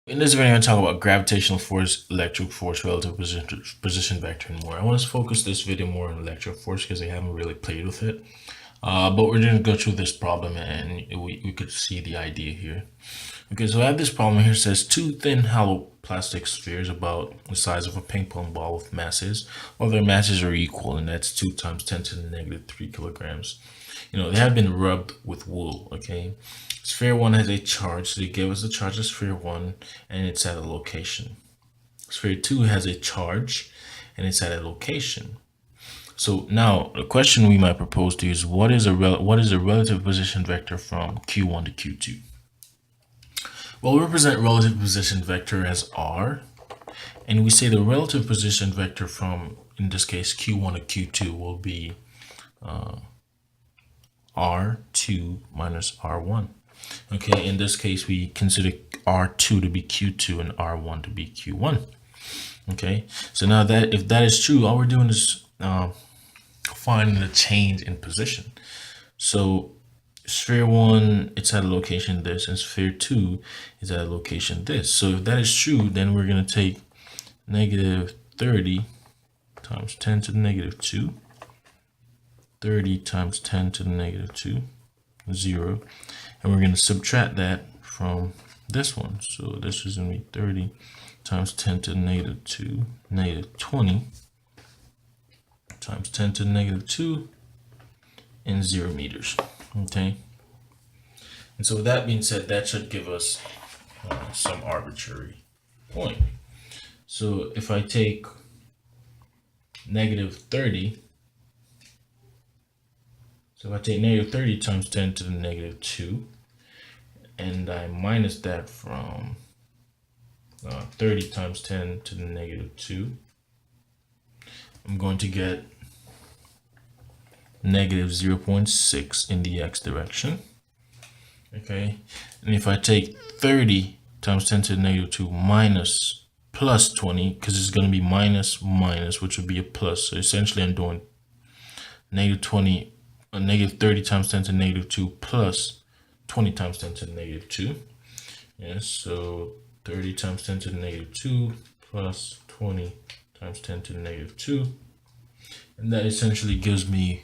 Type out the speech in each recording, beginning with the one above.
In this video, I'm going to talk about gravitational force, electric force, relative position vector, and more. I want to focus this video more on electric force because I haven't really played with it. But we're going to go through this problem and we could see the idea here. Okay, so I have this problem here. It says two thin hollow plastic spheres about the size of a ping pong ball with masses. Well, their masses are equal, and that's 2 times 10 to the negative 3 kilograms. They have been rubbed with wool, okay? Sphere 1 has a charge, so they gave us the charge of sphere 1, and it's at a location. Sphere 2 has a charge, and it's at a location. So now the question we might propose to you is what is a relative position vector from Q1 to Q2? Well, we represent relative position vector as R, and we say the relative position vector from, in this case, Q1 to Q2 will be R2 minus R1. Okay, in this case, we consider R2 to be Q2 and R1 to be Q1. Okay, so now that if that is true, all we're doing is finding the change in position. So sphere 1, it's at a location this, and sphere 2 is at a location this. So if that is true, then we're going to take negative 30 times 10 to the negative 2. 30 times 10 to the negative 2, 0. And we're going to subtract that from this one. So this is going to be 30 times 10 to the negative 2, negative 20 times 10 to the negative 2 and 0 meters. Okay. And so with that being said, that should give us some arbitrary point. So if I take negative 30, so if I take negative 30 times 10 to the negative 2, and I minus that from 30 times 10 to the negative 2, I'm going to get negative 0.6 in the x direction. Okay, and if I take 30 times 10 to the negative 2 minus plus 20, because it's going to be minus minus, which would be a plus. So essentially I'm doing negative 20, negative 30 times 10 to the negative 2 plus 20 times 10 to the negative 2. Yes, so 30 times 10 to the negative 2 plus 20 times 10 to the negative 2. And that essentially gives me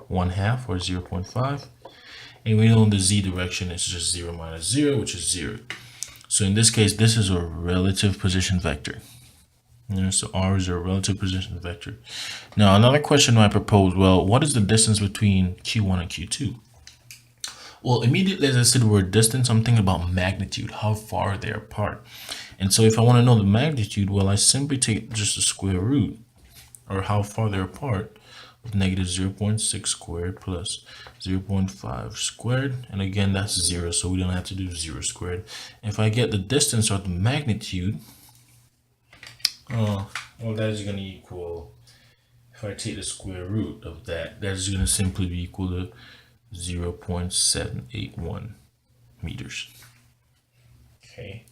1/2 or 0.5. And we know in the z direction it's just 0 minus 0, which is 0. So in this case, this is a relative position vector. So R is a relative position vector. Now, another question I propose, well, what is the distance between Q1 and Q2? Well, immediately as I said the word distance, I'm thinking about magnitude, how far they're apart. And so if I want to know the magnitude, well, I simply take just the square root, or how far they're apart, of negative 0.6 squared plus 0.5 squared. And again, that's 0, so we don't have to do 0 squared. If I get the distance or the magnitude, well, that is going to equal, if I take the square root of that, that is going to simply be equal to 0.781 meters. Okay,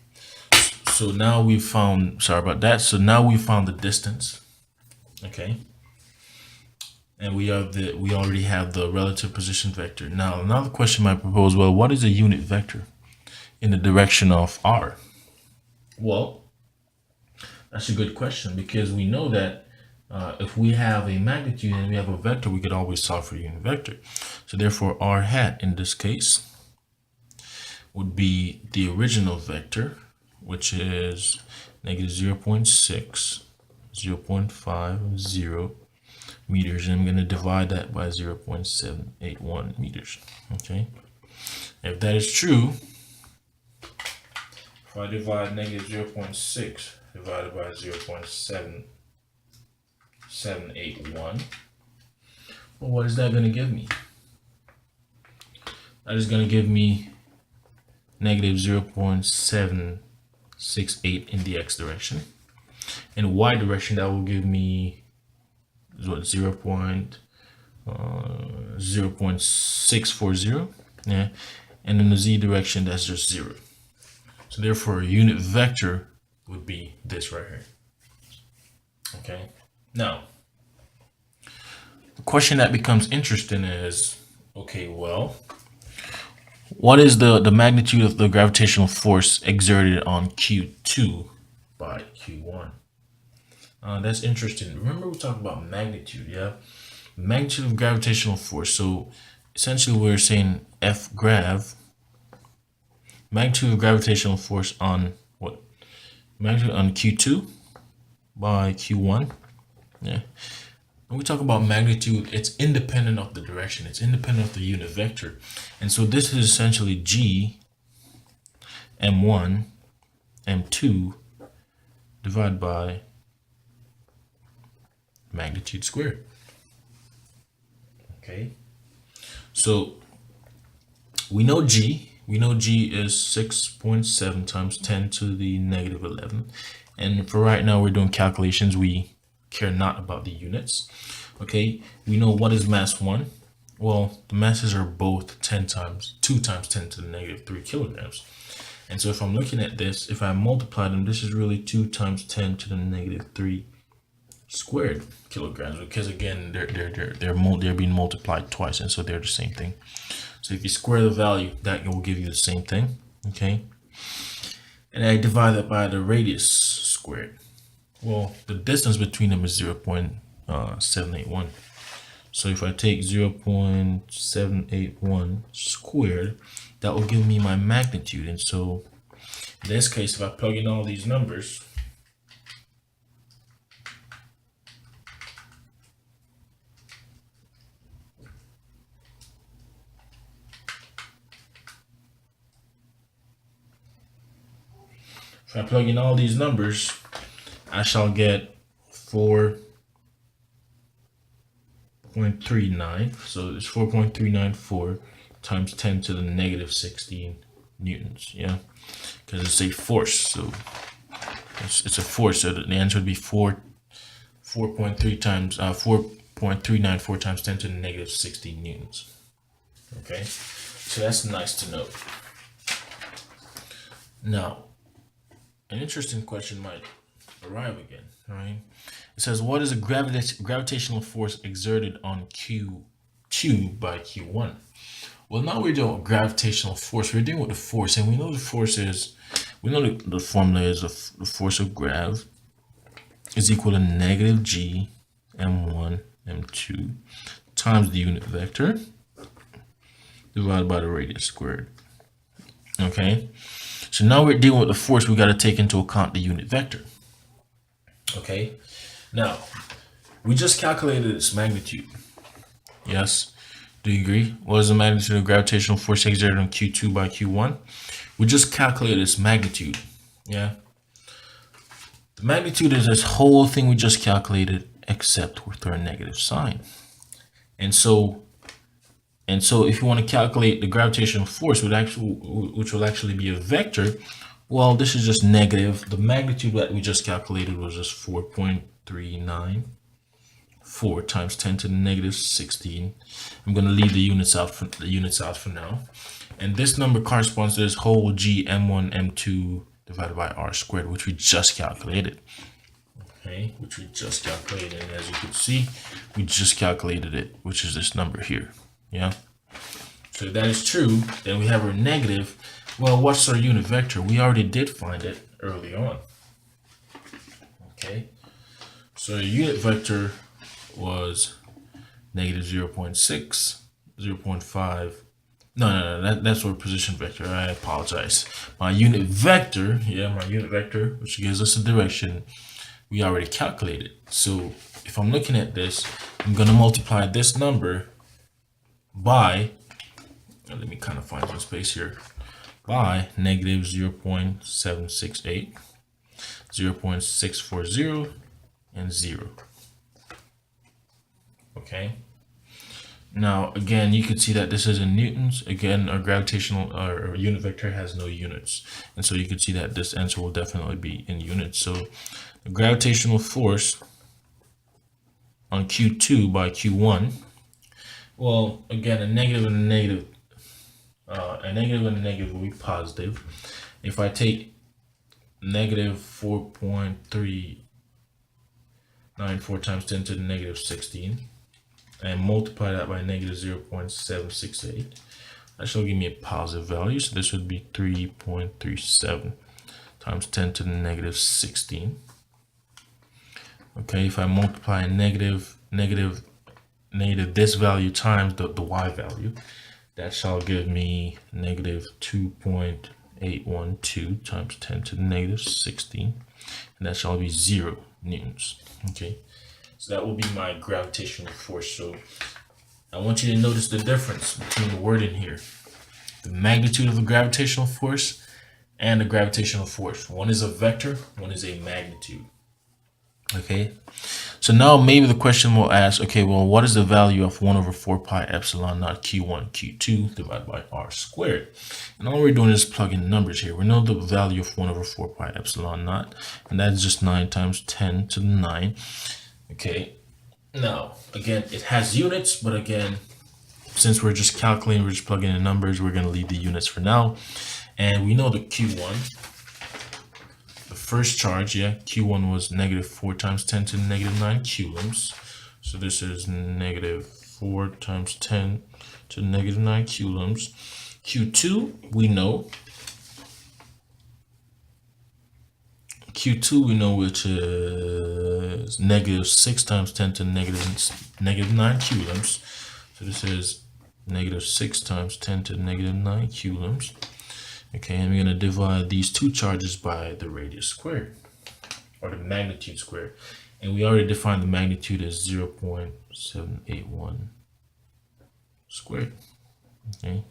so now we found, sorry about that. So now we found the distance. Okay, and we already have the relative position vector. Now another question I propose, well, what is a unit vector in the direction of r? Well, that's a good question, because we know that if we have a magnitude and we have a vector, we could always solve for a unit vector. So therefore, r hat in this case would be the original vector, which is negative 0.6, 0.5, 0 meters. And I'm going to divide that by 0.781 meters. Okay. If that is true, if I divide negative 0.6 divided by 0.781, well, what is that going to give me? That is going to give me negative 0.768 in the x direction. In y direction, that will give me what, 0.640. Yeah, and in the z direction, that's just 0. So therefore, a unit vector would be this right here. Okay. Now, the question that becomes interesting is, okay, well, what is the magnitude of the gravitational force exerted on Q2 by Q1? That's interesting. Remember we talked about magnitude, yeah? Magnitude of gravitational force. So essentially we're saying F grav, magnitude of gravitational force on what? Magnitude on Q2 by Q1. Yeah. When we talk about magnitude, it's independent of the direction. It's independent of the unit vector. And so this is essentially G M1 M2 divided by magnitude squared. Okay. So we know G is 6.7 times 10 to the negative 11. And for right now, we're doing calculations. We care not about the units. Okay, we know what is mass 1. Well, the masses are both 2 times 10 to the negative 3 kilograms. And so if I'm looking at this, if I multiply them, this is really 2 times 10 to the negative 3 squared kilograms, because again, they're being multiplied twice, and so they're the same thing. So if you square the value, that will give you the same thing. Okay, and I divide that by the radius squared. Well, the distance between them is 0.781. So if I take 0.781 squared, that will give me my magnitude. And so in this case, if I plug in all these numbers, I shall get 4.39. So it's 4.394 times 10 to the negative 16 newtons. Yeah, because it's a force. So it's a force. So the answer would be 4.3 times 4.394 times 10 to the negative 16 newtons. Okay, so that's nice to know. Now, an interesting question might arrive again, right? It says, what is a gravitational force exerted on Q2 by Q1? Well, now we're dealing with gravitational force. We're dealing with the force, and we know the formula is the force of grav is equal to negative G M1 M2 times the unit vector divided by the radius squared. Okay, so now we're dealing with the force. We got to take into account the unit vector. Okay, now we just calculated its magnitude. Yes, do you agree? What is the magnitude of gravitational force exerted on Q2 by Q1? We just calculated its magnitude. Yeah, the magnitude is this whole thing we just calculated, except with our negative sign. And so if you want to calculate the gravitational force, which will actually be a vector, well, this is just negative. The magnitude that we just calculated was just 4.394 times 10 to the negative 16. I'm going to leave the units out for now. And this number corresponds to this whole G M1 M2 divided by R squared, which we just calculated. Okay, which we just calculated. And as you can see, we just calculated it, which is this number here. Yeah. So if that is true, then we have our negative. Well, what's our unit vector? We already did find it early on. Okay. So the unit vector was negative 0.6, 0.5. No, that's our position vector. I apologize. My unit vector, which gives us a direction, we already calculated. So if I'm looking at this, I'm going to multiply this number by, let me kind of find some space here, by negative 0.768, 0.640, and 0. Okay. Now, again, you can see that this is in newtons. Again, our gravitational or unit vector has no units. And so you can see that this answer will definitely be in units. So the gravitational force on Q2 by Q1, well, again, a negative and a negative will be positive. If I take negative 4.394 times 10 to the negative 16 and multiply that by negative 0.768, That shall give me a positive value. So this would be 3.37 times 10 to the negative 16. Okay, if I multiply negative this value times the y value, that shall give me negative 2.812 times 10 to the negative 16. And that shall be 0 newtons. Okay, so that will be my gravitational force. So I want you to notice the difference between the wording here. The magnitude of the gravitational force and the gravitational force. One is a vector, one is a magnitude. Okay, so now maybe the question will ask, okay, well, what is the value of 1 over 4 pi epsilon naught q1 q2 divided by r squared? And all we're doing is plugging numbers here. We know the value of 1 over 4 pi epsilon naught, and that's just 9 times 10 to the 9. Okay, now, again, it has units, but again, since we're just calculating, we're just plugging in numbers, we're going to leave the units for now. And we know the q1, the first charge, yeah, q1 was negative 4 times 10 to the negative 9 coulombs. So this is negative 4 times 10 to the negative 9 coulombs. q2, we know. q2, we know, which is negative 6 times 10 to the negative 9 coulombs. So this is negative 6 times 10 to the negative 9 coulombs. Okay, and we're going to divide these two charges by the radius squared, or the magnitude squared. And we already defined the magnitude as 0.781 squared. Okay.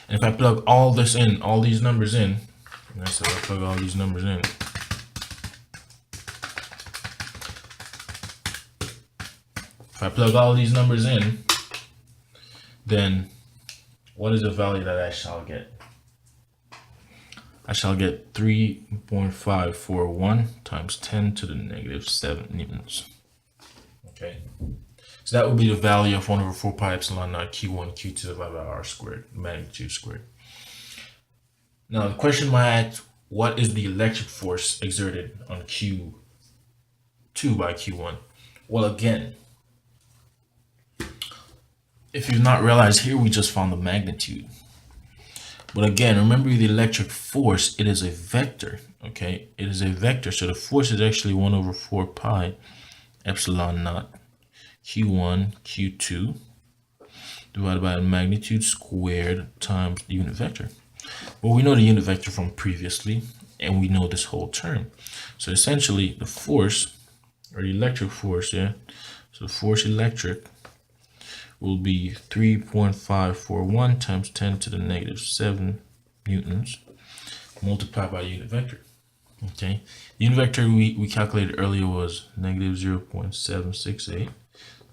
And if I plug all this in, all these numbers in, and so I plug all these numbers in, if I plug all these numbers in, then what is the value that I shall get? I shall get 3.541 times 10 to the negative 7 newtons. Okay, so that would be the value of 1 over 4 pi epsilon naught q1 q2 divided by r squared, magnitude squared. Now the question might ask, what is the electric force exerted on q2 by q1? Well, again, if you've not realized, here we just found the magnitude. But again, remember the electric force, it is a vector, okay? It is a vector, so the force is actually 1 over 4 pi epsilon naught q1 q2 divided by the magnitude squared times the unit vector. Well, we know the unit vector from previously, and we know this whole term. So essentially, the force, or the electric force, yeah? So the force electric will be 3.541 times 10 to the negative 7 newtons multiplied by the unit vector. Okay, the unit vector we calculated earlier was negative 0.768,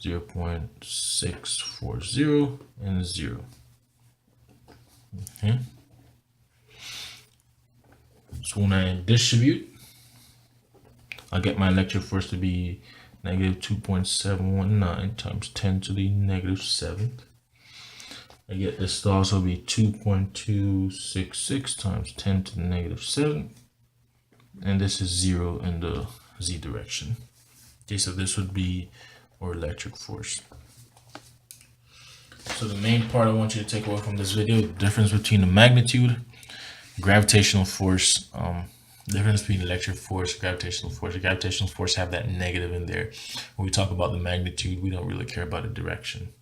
0.640, and 0. Okay, so when I distribute, I'll get my electric force to be negative 2.719 times 10 to the negative 7th. I get this to also be 2.266 times 10 to the negative 7th. And this is 0 in the z direction. Okay, so this would be our electric force. So the main part I want you to take away from this video, the difference between the magnitude, gravitational force, difference between electric force, gravitational force. The gravitational force have that negative in there. When we talk about the magnitude, we don't really care about the direction.